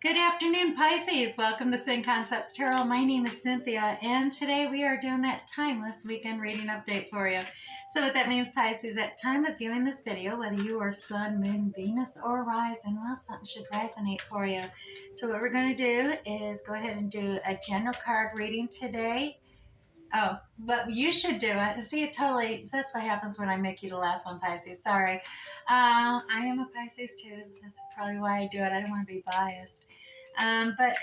Good afternoon, Pisces. Welcome to Sin Concepts Tarot. My name is Cynthia, and today we are doing that timeless weekend reading update for you. So what that means, Pisces, at time of viewing this video, whether you are Sun, Moon, Venus, or Rising, well, something should resonate for you. So what we're going to do is go ahead and do a general card reading today. Oh, but you should do it. See, it totally, that's what happens when I make you the last one, Pisces. Sorry. I am a Pisces too. That's probably why I do it. I don't want to be biased. But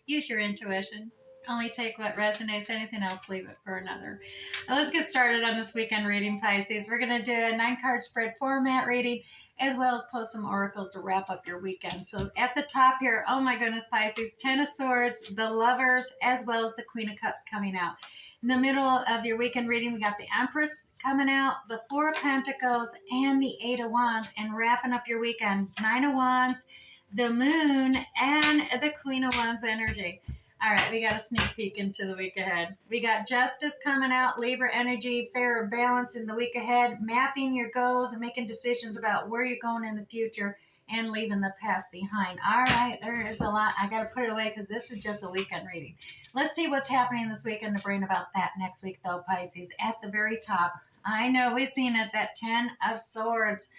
use your intuition. Only take what resonates. Anything else, leave it for another. Now let's get started on this weekend reading, Pisces. We're going to do a 9-card spread format reading, as well as post some oracles to wrap up your weekend. So at the top here, oh my goodness, Pisces, 10 of Swords, the Lovers, as well as the Queen of Cups coming out. In the middle of your weekend reading, we got the Empress coming out, the 4 of Pentacles, and the 8 of Wands. And wrapping up your weekend, 9 of Wands, the Moon, and the Queen of Wands energy. All right, we got a sneak peek into the week ahead. We got Justice coming out, Libra energy, fair balance in the week ahead, mapping your goals and making decisions about where you're going in the future and leaving the past behind. All right, there is a lot. I got to put it away because this is just a weekend reading. Let's see what's happening this weekend to bring about that next week, though, Pisces. At the very top, I know we've seen it, that 10 of Swords.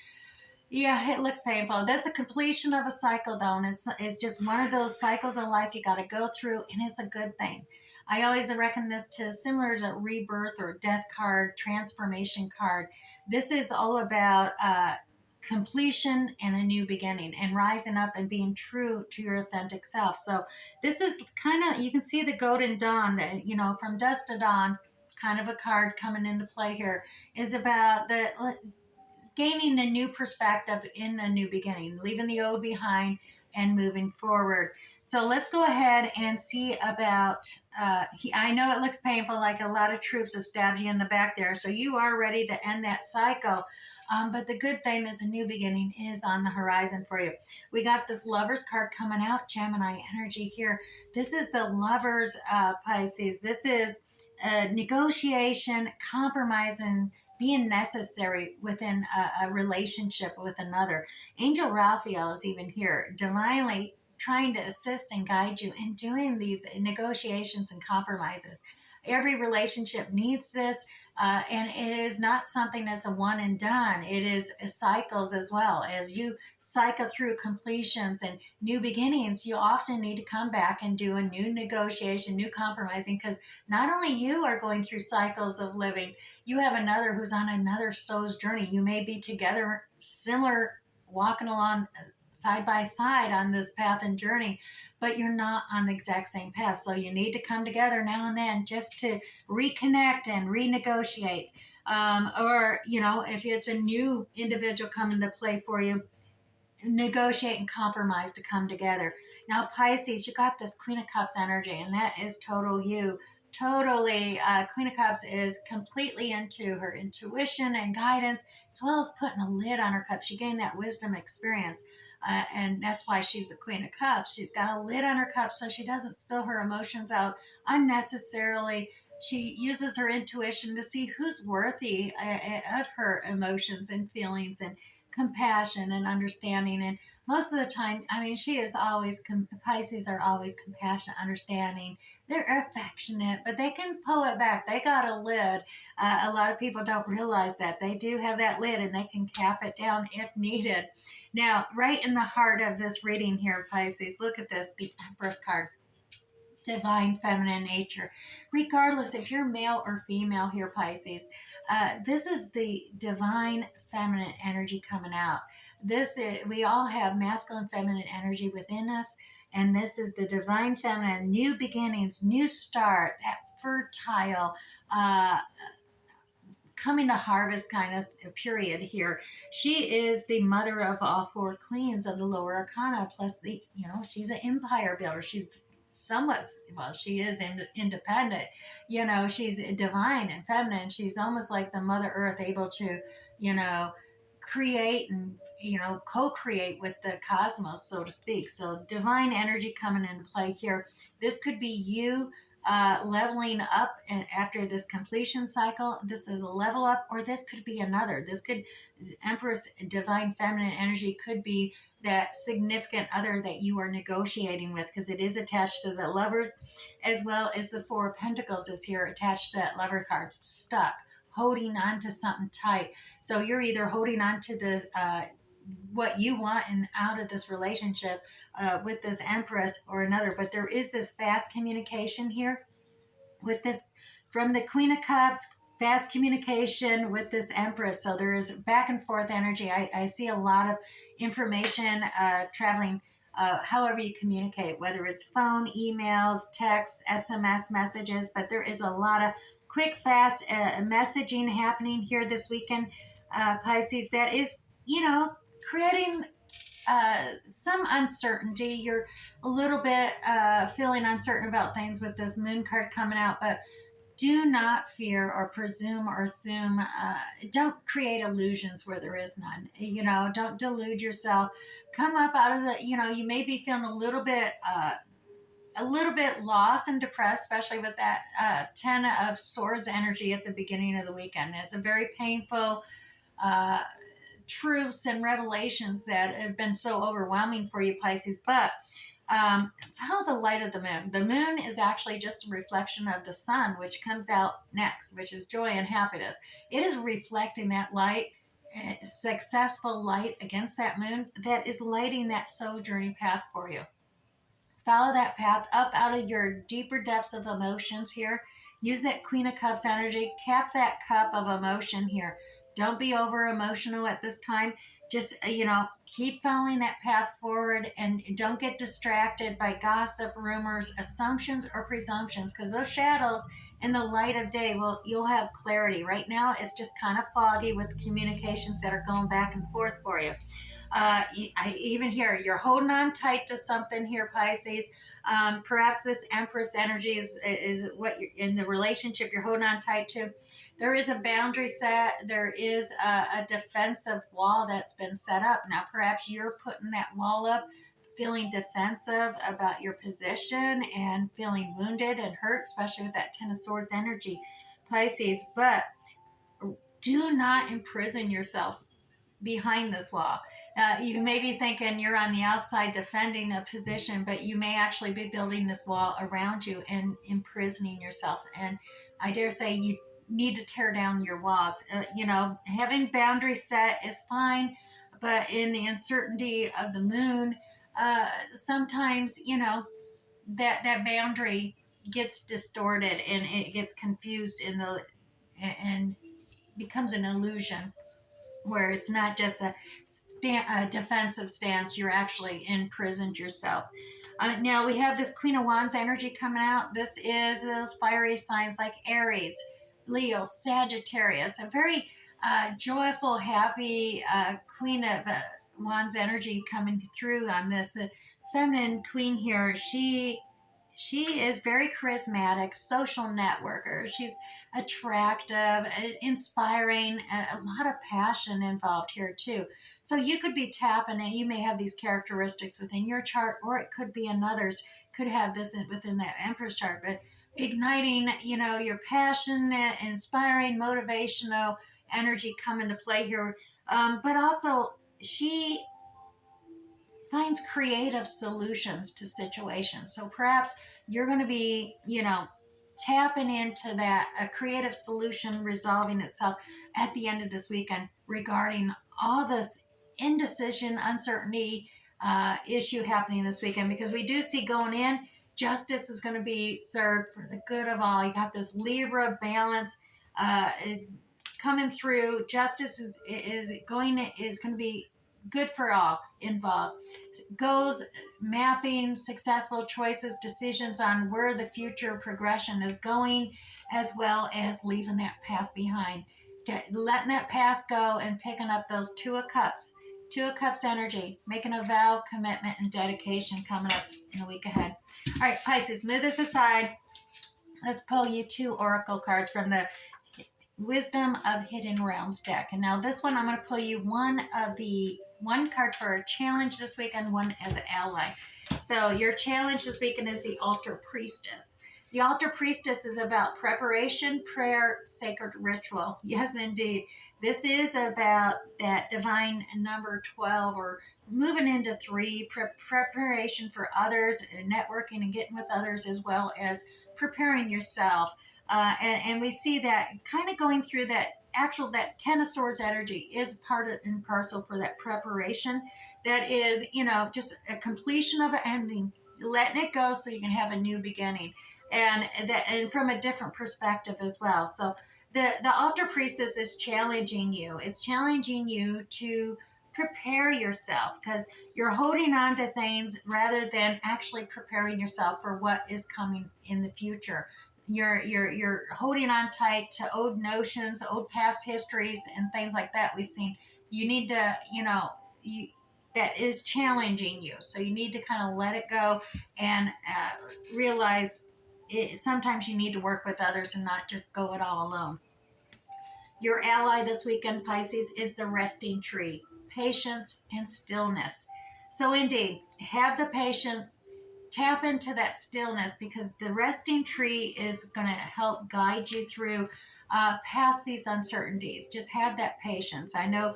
Yeah, it looks painful. That's a completion of a cycle, though, and it's just one of those cycles of life you got to go through, and it's a good thing. I always reckon this to similar to rebirth or death card, transformation card. This is all about completion and a new beginning and rising up and being true to your authentic self. So this is kind of, you can see the golden dawn, from dusk to dawn, kind of a card coming into play here. It's about the gaining a new perspective in the new beginning, leaving the old behind and moving forward. So let's go ahead and see about, I know it looks painful, like a lot of troops have stabbed you in the back there. So you are ready to end that cycle. But the good thing is a new beginning is on the horizon for you. We got this Lovers card coming out, Gemini energy here. This is the Lovers, Pisces. This is negotiation, compromising, being necessary within a relationship with another. Angel Raphael is even here, divinely trying to assist and guide you in doing these negotiations and compromises. Every relationship needs this, and it is not something that's a one and done. It is cycles as well. As you cycle through completions and new beginnings, you often need to come back and do a new negotiation, new compromising, because not only you are going through cycles of living, you have another who's on another soul's journey. You may be together, similar, walking along side by side on this path and journey, but you're not on the exact same path. So you need to come together now and then just to reconnect and renegotiate. Or, if it's a new individual coming to play for you, negotiate and compromise to come together. Now, Pisces, you got this Queen of Cups energy, and that is total you. Totally, Queen of Cups is completely into her intuition and guidance, as well as putting a lid on her cup. She gained that wisdom experience, and that's why she's the Queen of Cups. She's got a lid on her cup so she doesn't spill her emotions out unnecessarily. She uses her intuition to see who's worthy of her emotions and feelings and compassion and understanding. And most of the time, she is always, Pisces are always compassionate, understanding. They're affectionate, but they can pull it back. They got a lid. A lot of people don't realize that. They do have that lid, and they can cap it down if needed. Now, right in the heart of this reading here, Pisces, look at this, the Empress card. Divine feminine nature. Regardless if you're male or female here, Pisces, this is the divine feminine energy coming out. We all have masculine feminine energy within us, and this is the divine feminine, new beginnings, new start, that fertile, coming to harvest kind of period here. She is the mother of all 4 queens of the lower arcana, plus she's an empire builder. She's she is independent. She's divine and feminine. She's almost like the Mother Earth, able to, create and, co-create with the cosmos, so to speak. So divine energy coming into play here. This could be you leveling up, and after this completion cycle, this is a level up, or this could be another. This could, Empress, divine feminine energy, could be that significant other that you are negotiating with, because it is attached to the Lovers, as well as the Four of Pentacles is here attached to that Lover card. Stuck, holding on to something tight. So you're either holding on to the what you want and out of this relationship with this Empress or another. But there is this fast communication here with this, from the Queen of Cups, fast communication with this Empress. So there is back and forth energy. I see a lot of information traveling, however you communicate, whether it's phone, emails, texts, SMS messages, but there is a lot of quick, fast messaging happening here this weekend, Pisces, that is, creating some uncertainty. You're a little bit feeling uncertain about things with this moon card coming out, but do not fear or presume or assume. Don't create illusions where there is none. Don't delude yourself. Come up out of the, you may be feeling a little bit lost and depressed, especially with that Ten of Swords energy at the beginning of the weekend. It's a very painful truths and revelations that have been so overwhelming for you, Pisces. But follow the light of the moon. The moon is actually just a reflection of the sun, which comes out next, which is joy and happiness. It is reflecting that light, successful light against that moon that is lighting that soul journey path for you. Follow that path up out of your deeper depths of emotions here. Use that Queen of Cups energy. Cap that cup of emotion here. Don't be over emotional at this time. Just, keep following that path forward, and don't get distracted by gossip, rumors, assumptions, or presumptions, because those shadows in the light of day, you'll have clarity. Right now, it's just kind of foggy with communications that are going back and forth for you. I even hear you're holding on tight to something here, Pisces. Perhaps this Empress energy is what you're in the relationship you're holding on tight to. There is a boundary set. There is a defensive wall that's been set up. Now, perhaps you're putting that wall up, feeling defensive about your position and feeling wounded and hurt, especially with that Ten of Swords energy, Pisces. But do not imprison yourself behind this wall. You may be thinking you're on the outside defending a position, but you may actually be building this wall around you and imprisoning yourself. And I dare say you need to tear down your walls. Having boundaries set is fine, but in the uncertainty of the moon, sometimes, that boundary gets distorted and it gets confused and becomes an illusion, where it's not just a defensive stance. You're actually imprisoned yourself. Now we have this Queen of Wands energy coming out. This is those fiery signs like Aries, Leo, Sagittarius. A very joyful, happy Queen of Wands energy coming through on this. The feminine queen here, she is very charismatic, social networker. She's attractive, inspiring, a lot of passion involved here too. So you could be tapping it. You may have these characteristics within your chart, or it could be another's, could have this within that Empress chart. But igniting, your passionate, inspiring, motivational energy come into play here. But also, she finds creative solutions to situations. So perhaps you're going to be, tapping into that a creative solution resolving itself at the end of this weekend regarding all this indecision, uncertainty issue happening this weekend, because we do see going in, justice is going to be served for the good of all. You got this Libra balance coming through. Justice is going to be good for all involved. Goes mapping successful choices, decisions on where the future progression is going, as well as leaving that past behind, letting that past go and picking up those Two of Cups energy, making a vow, commitment, and dedication coming up in a week ahead. All right, Pisces, move this aside. Let's pull you 2 oracle cards from the Wisdom of Hidden Realms deck. And now this one, I'm going to pull you one card for a challenge this week and one as an ally. So your challenge this weekend is the Altar Priestess. The altar priestess is about preparation, prayer, sacred ritual. Yes, indeed. This is about that divine number 12, or moving into 3, preparation for others, networking and getting with others, as well as preparing yourself. And we see that kind of going through that 10 of swords energy is part of and parcel for that preparation. That is, just a completion of an ending, letting it go so you can have a new beginning, and from a different perspective as well. So the altar priestess is challenging you. It's challenging you to prepare yourself, because you're holding on to things rather than actually preparing yourself for what is coming in the future. You're holding on tight to old notions, old past histories, and things like that. We've seen. You need to, you, that is challenging you. So you need to kind of let it go, and realize sometimes you need to work with others and not just go it all alone. Your ally this weekend, Pisces, is the resting tree, patience and stillness. So, indeed, have the patience, tap into that stillness, because the resting tree is going to help guide you through past these uncertainties. Just have that patience. I know,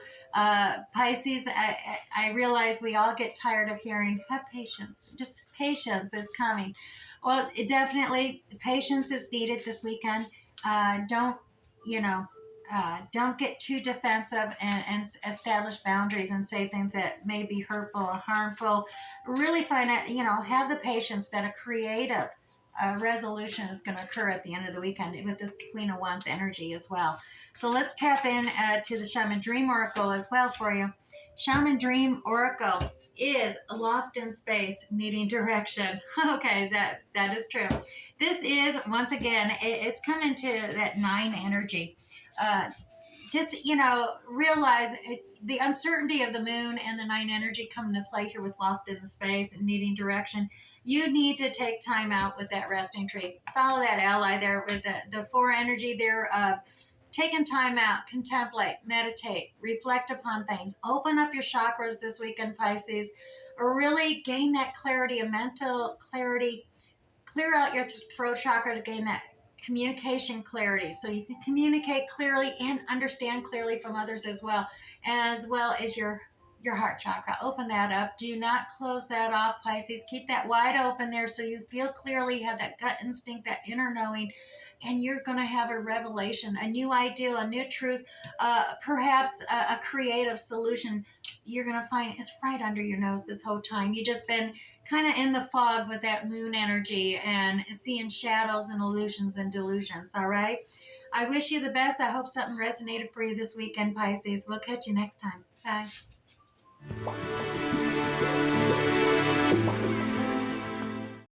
Pisces, I realize we all get tired of hearing, have patience, just patience, it's coming. Well, definitely, patience is needed this weekend. Don't, you know, don't get too defensive, and establish boundaries and say things that may be hurtful or harmful. Really find out, have the patience that a creative resolution is going to occur at the end of the weekend with this Queen of Wands energy as well. So let's tap in to the Shaman Dream Oracle as well for you. Shaman Dream Oracle is lost in space, needing direction. Okay, that is true. This is, once again, it's coming to that 9 energy. Just realize the uncertainty of the moon and the 9 energy come into play here with lost in the space and needing direction. You need to take time out with that resting tree. Follow that ally there with the 4 energy there of taking time out, contemplate, meditate, reflect upon things, open up your chakras this weekend, Pisces, or really gain that clarity, a mental clarity. Clear out your throat chakra to gain that communication clarity, so you can communicate clearly and understand clearly from others, as well as your heart chakra. Open that up. Do not close that off, Pisces. Keep that wide open there so you feel clearly, have that gut instinct, that inner knowing, and you're going to have a revelation, a new idea, a new truth, perhaps a creative solution. You're going to find it's right under your nose this whole time. You just been kind of in the fog with that moon energy and seeing shadows and illusions and delusions. All right. I wish you the best. I hope something resonated for you this weekend, Pisces. We'll catch you next time. Bye.